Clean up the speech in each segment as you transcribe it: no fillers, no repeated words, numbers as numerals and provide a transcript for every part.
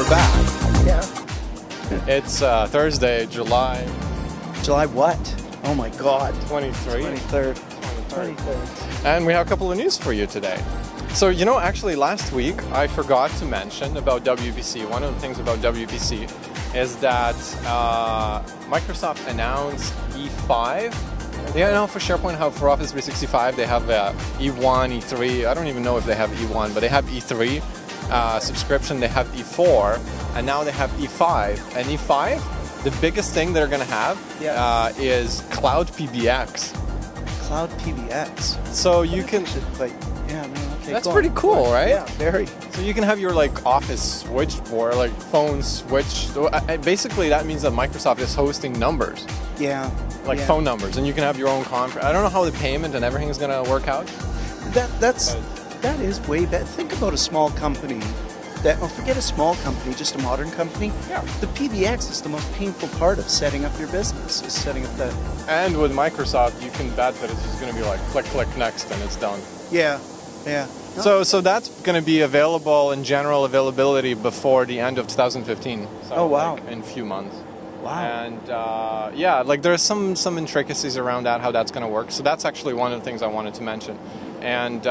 we're back. Yeah. It's Thursday, July what? Oh my God. 23. 23rd. 23rd. And we have a couple of news for you today. So, actually last week I forgot to mention about WPC. One of the things about WPC is that Microsoft announced E5. For SharePoint, for Office 365, they have E1, E3. I don't even know if they have E1, but they have E3 subscription. They have E4, and now they have E5. And E5, the biggest thing they're going to have is Cloud PBX. Cloud PBX. So you can... That's pretty cool, right? Yeah, very. So you can have your office switchboard, phone switch. So, basically, that means that Microsoft is hosting numbers. Yeah. Phone numbers, and you can have your own conference. I don't know how the payment and everything is going to work out. That is way better. Think about a small company. Forget a small company, just a modern company. Yeah. The PBX is the most painful part of setting up your business, is setting up that. And with Microsoft, you can bet that it's just going to be click, click, next, and it's done. Yeah. Yeah. So that's going to be available in general availability before the end of 2015. So wow. In a few months. Wow. And there's some intricacies around that, how that's going to work. So that's actually one of the things I wanted to mention. And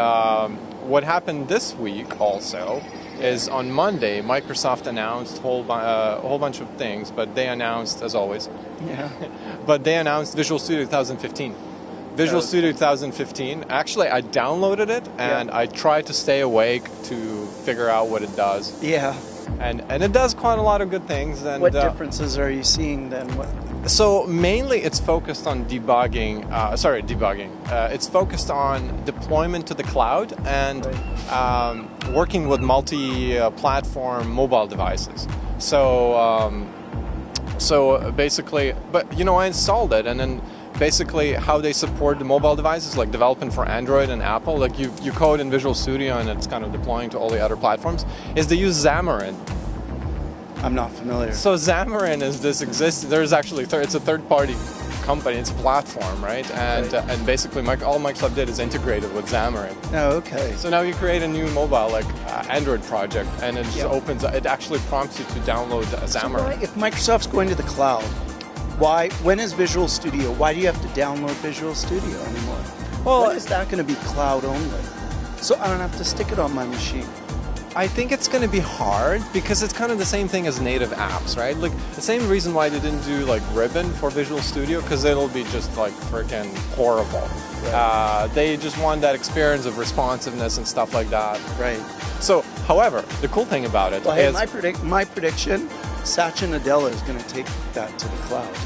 what happened this week also is on Monday, Microsoft announced a whole bunch of things, but they announced, as always, but they announced Visual Studio 2015. Visual Studio 2015, actually I downloaded it and I tried to stay awake to figure out what it does. Yeah. And it does quite a lot of good things. And what differences are you seeing then? So mainly it's focused on debugging. It's focused on deployment to the cloud and working with multi-platform mobile devices. So basically, but I installed it, and then basically how they support the mobile devices, like development for Android and Apple, you code in Visual Studio and it's kind of deploying to all the other platforms, is they use Xamarin. I'm not familiar. So Xamarin is there's actually, it's a third-party company, it's a platform, right? And basically all Microsoft did is integrate it with Xamarin. Oh, okay. So now you create a new mobile, Android project, and it just it actually prompts you to download Xamarin. So if Microsoft's going to the cloud, when is Visual Studio? Why do you have to download Visual Studio anymore? Well, when is that going to be cloud only? So I don't have to stick it on my machine. I think it's going to be hard because it's kind of the same thing as native apps, right? The same reason why they didn't do Ribbon for Visual Studio, because it'll be just freaking horrible. Right. They just want that experience of responsiveness and stuff like that. Right. So, however, the cool thing about it is... my prediction, Satya Nadella is going to take that to the cloud.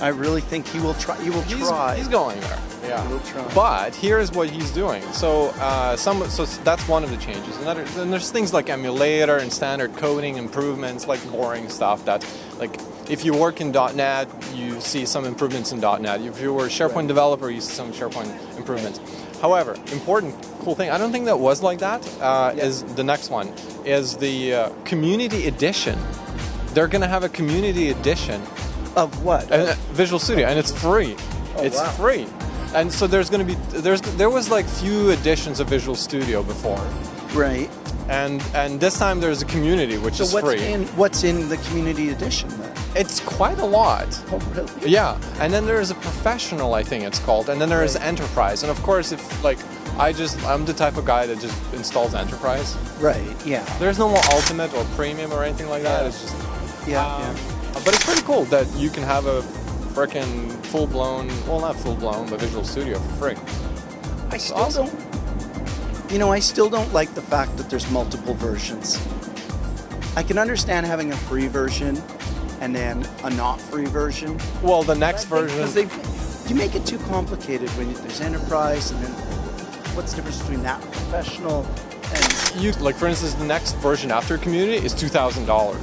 I really think he will try. He's going there. Yeah. He will try. But here's what he's doing. So that's one of the changes. And there's things like emulator and standard coding improvements, boring stuff that, if you work in .NET, you see some improvements in .NET. If you were a SharePoint developer, you see some SharePoint improvements. However, important, cool thing, I don't think that was like that, is the next one, is the Community Edition. They're going to have a Community Edition. Of what? Visual Studio, and it's free. It's free. And so there was few editions of Visual Studio before. Right. And this time there's a community, which is free. What's in the Community Edition then? It's quite a lot. Oh, really? Yeah. And then there's a Professional, I think it's called, and then there is Enterprise. And of course, if I'm the type of guy that just installs Enterprise. Right. Yeah. There's no more Ultimate or Premium or anything like that. It's just but it's pretty cool that you can have a frickin' full-blown, well, not full-blown, but Visual Studio for free. I still don't like the fact that there's multiple versions. I can understand having a free version and then a not free version. Well, the next version... Because you make it too complicated when there's Enterprise, and then what's the difference between that and Professional? And for instance, the next version after Community is $2,000.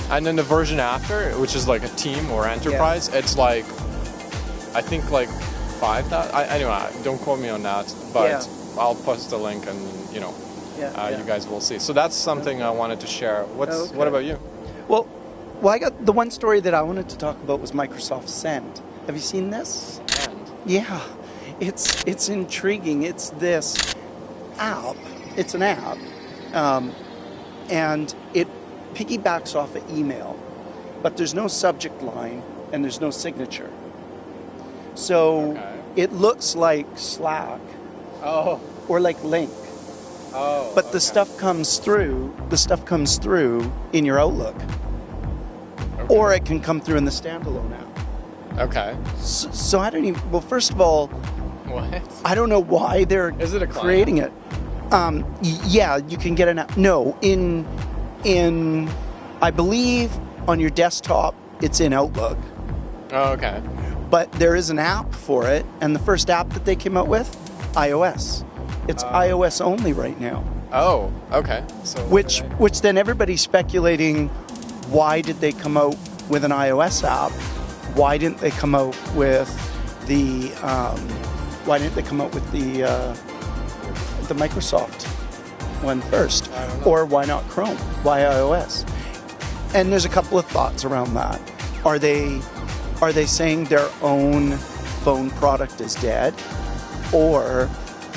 And then the version after, which is a team or enterprise, it's I think 5,000. Anyway, don't quote me on that, but I'll post a link and you guys will see. So that's something I wanted to share. What about you? Well, I got the one story that I wanted to talk about was Microsoft Send. Have you seen this? Send. Yeah, it's intriguing. It's this app. It's an app, and it piggybacks off of email, but there's no subject line and there's no signature. So it looks like Slack or like Link. But the stuff comes through in your Outlook. Or it can come through in the standalone app. Okay. So I don't even, well, first of all, what? I don't know why they're creating it. Yeah, you can get an app. No, in I believe on your desktop it's in Outlook. Oh, okay. But there is an app for it, and the first app that they came out with, iOS. It's iOS only right now. Oh, okay. So which then everybody's speculating, why did they come out with an iOS app? Why didn't they come out with the Microsoft one first? Or why not Chrome? Why iOS? And there's a couple of thoughts around that. Are they saying their own phone product is dead? Or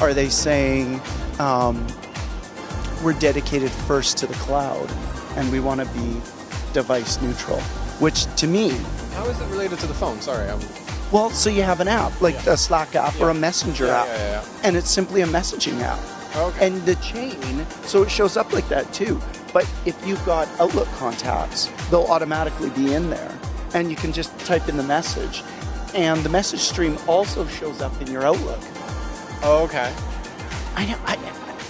are they saying we're dedicated first to the cloud and we want to be device neutral? Which to me... How is it related to the phone? Sorry. Well, so you have an app, like a Slack app or a Messenger app. Yeah. And it's simply a messaging app. Okay. And the chain, so it shows up like that too. But if you've got Outlook contacts, they'll automatically be in there. And you can just type in the message. And the message stream also shows up in your Outlook. Oh, okay.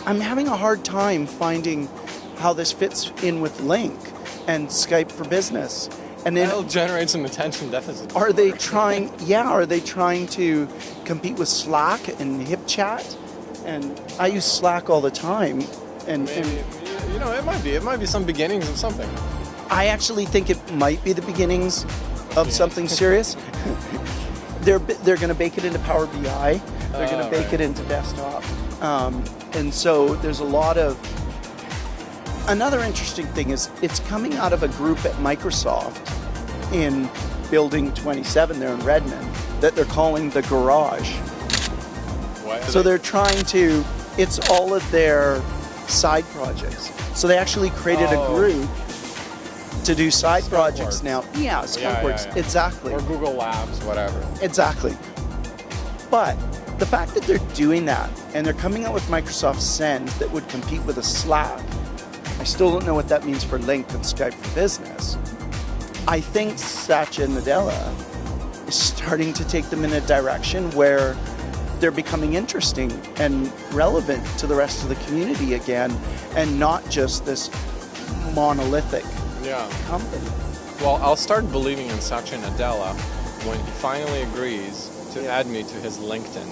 I'm having a hard time finding how this fits in with Link and Skype for Business. And then that'll generate some attention deficit. Are they trying to compete with Slack and HipChat? And I use Slack all the time. And maybe, it might be some beginnings of something. I actually think it might be the beginnings of something serious. They're going to bake it into Power BI. They're going to bake it into desktop. And so there's a lot of... Another interesting thing is it's coming out of a group at Microsoft in Building 27 there in Redmond that they're calling the Garage. So they're trying to... It's all of their side projects. So they actually created a group to do side projects now. Yeah, Skunkworks, exactly. Or Google Labs, whatever. Exactly. But the fact that they're doing that and they're coming out with Microsoft Send that would compete with a Slack, I still don't know what that means for Link and Skype for Business. I think Satya Nadella is starting to take them in a direction where they're becoming interesting and relevant to the rest of the community again, and not just this monolithic company. Well, I'll start believing in Satya Nadella when he finally agrees to add me to his LinkedIn.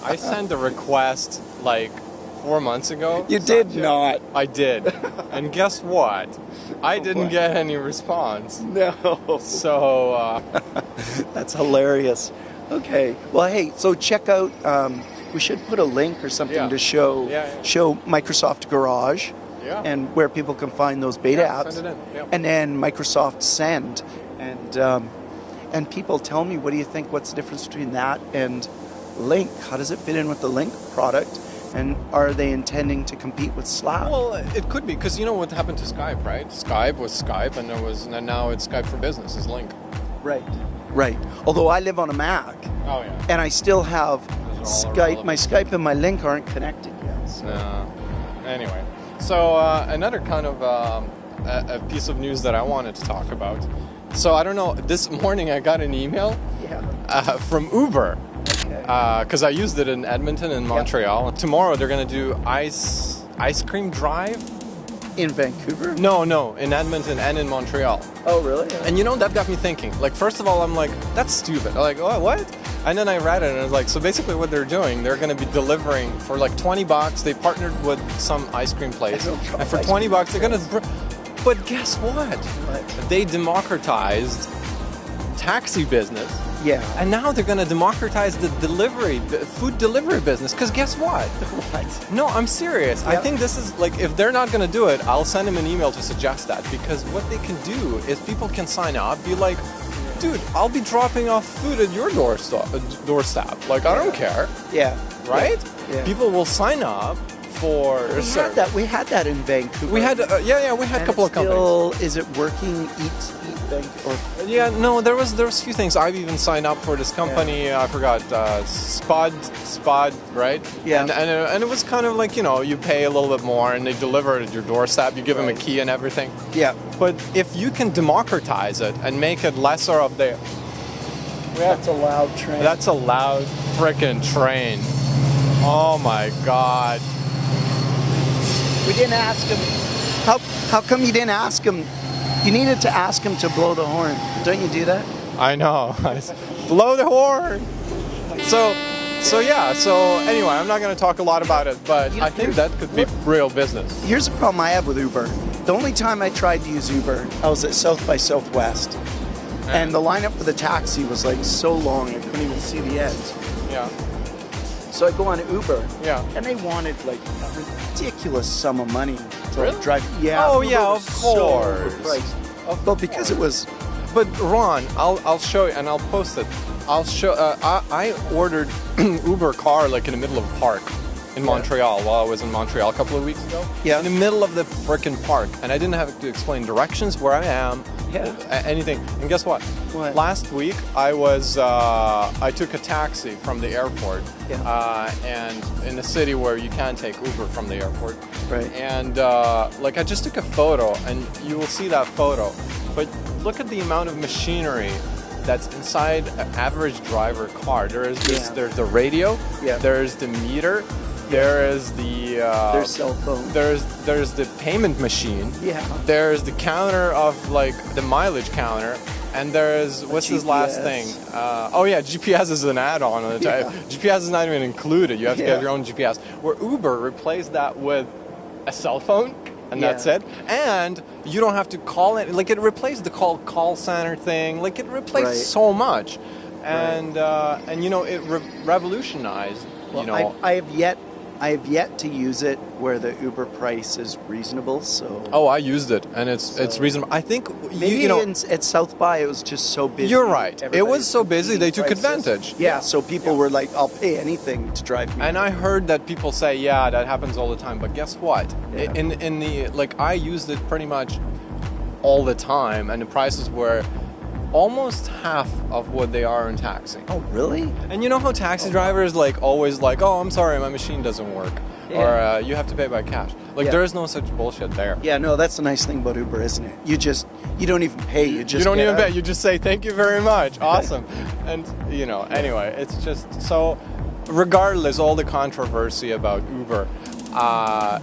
I sent a request like 4 months ago. You did not. I did. And guess what? I didn't get any response. No. So... That's hilarious. Okay. Well, hey, so check out... we should put a link or something to show Microsoft Garage and where people can find those beta apps. Send it in. Yeah. And then Microsoft Send. And people tell me, what do you think? What's the difference between that and Link? How does it fit in with the Link product? And are they intending to compete with Slack? Well, it could be, because you know what happened to Skype, right? Skype was Skype, and now it's Skype for Business, is Link. Right. Although I live on a Mac. Oh, yeah. And I still have Skype. My Skype and my Link aren't connected yet. So. No. Anyway. So another kind of a piece of news that I wanted to talk about. So I don't know, this morning I got an email from Uber. Because I used it in Edmonton and Montreal. Yeah. Tomorrow they're going to do ice cream drive. In Vancouver? No, in Edmonton and in Montreal. Oh, really? Yeah. And you know, that got me thinking. Like, first of all, I'm like, that's stupid. I'm like, oh, what? And then I read it and I was like, so basically what they're doing, they're going to be delivering for like $20. They partnered with some ice cream place. And for $20, they're going to... But guess what? They democratized taxi business. Yeah. And now they're going to democratize the food delivery business. Because guess what? What? No, I'm serious. Yep. I think this is, like, if they're not going to do it, I'll send them an email to suggest that. Because what they can do is people can sign up, be like, dude, I'll be dropping off food at your doorstep. Like, I don't care. Yeah. Right? Yeah. People will sign up for. We had that in Vancouver. We had we had a couple of companies. Is it working? Eat Bank or Yeah, no, there was a few things. I've even signed up for this company. I forgot Spod, right? Yeah. And it was kind of like, you pay a little bit more and they deliver it at your doorstep. You give them a key and everything. Yeah. But if you can democratize it and make it lesser of the. That's a loud train. That's a loud frickin' train. Oh my God. We didn't ask him. How come you didn't ask him? You needed to ask him to blow the horn. Don't you do that? I know. Blow the horn. So anyway, I'm not going to talk a lot about it, but I think that could be real business. Here's a problem I have with Uber. The only time I tried to use Uber, I was at South by Southwest. And the lineup for the taxi was like so long, I couldn't even see the end. Yeah. So I go on Uber. Yeah. And they wanted like a ridiculous sum of money to Really? drive. Yeah. Oh, Uber yeah, was of so course. overpriced. Well, because it was. But Ron, I'll show you and I'll post it. I'll show. I ordered Uber car like in the middle of a park in Montreal while I was in Montreal a couple of weeks ago. Yeah. In the middle of the frickin' park, and I didn't have to explain directions, where I am, anything. And guess what? What? Last week I took a taxi from the airport, and in a city where you can take Uber from the airport. Right. And I just took a photo, and you will see that photo. But look at the amount of machinery that's inside an average driver car. There's the radio. Yeah. There's the meter. There is the their cell phone. There's the payment machine. Yeah. There's the counter of like the mileage counter, and there's what's this last thing? GPS is an add-on on the time. GPS is not even included. You have to get your own GPS. Where Uber replaced that with a cell phone, and that's it. And you don't have to call it. Like it replaced the call center thing. Like it replaced so much, and it revolutionized. Well, I have yet to use it where the Uber price is reasonable. So. Oh, I used it, and it's reasonable. I think maybe at South by it was just so busy. You're right. It was so busy they took advantage. Yeah, so people were like, "I'll pay anything to drive me." And I heard that people say, "Yeah, that happens all the time." But guess what? Yeah. In the I used it pretty much all the time, and the prices were almost half of what they are in taxi. Oh, really? And you know how taxi drivers always "Oh, I'm sorry, my machine doesn't work," or you have to pay by cash. There is no such bullshit there. Yeah, no, that's the nice thing about Uber, isn't it? You don't even pay. You don't even pay. You just say thank you very much. Awesome. And anyway, it's just so. Regardless, all the controversy about Uber.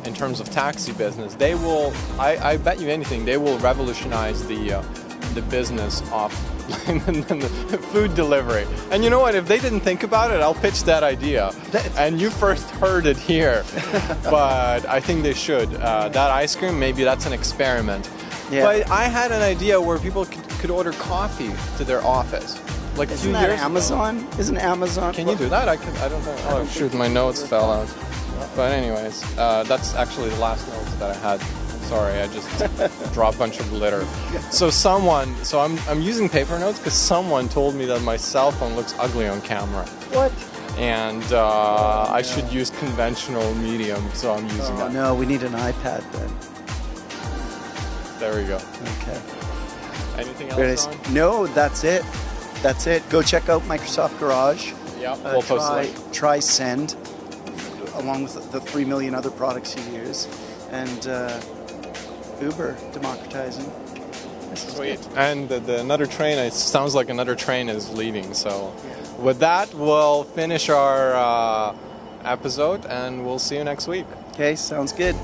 In terms of taxi business, they will. I bet you anything, they will revolutionize the business of food delivery. And you know what? If they didn't think about it, I'll pitch that idea. And you first heard it here. But I think they should. That ice cream, maybe that's an experiment. Yeah. But I had an idea where people could order coffee to their office. Like Isn't that Amazon? Isn't Amazon? Can you do that? I don't know. Oh shoot, my notes fell out. But anyways, that's actually the last notes that I had. Sorry, I just dropped a bunch of litter. So I'm using paper notes because someone told me that my cell phone looks ugly on camera. What? And I should use conventional medium, so I'm using that. No, we need an iPad then. There we go. Okay. Anything else, Ron? No, that's it. That's it. Go check out Microsoft Garage. Yeah, we'll post it. Try Send, along with the 3 million other products you use. And Uber democratizing. This is sweet. And another train, it sounds like another train is leaving. So with that, we'll finish our episode and we'll see you next week. Okay, sounds good.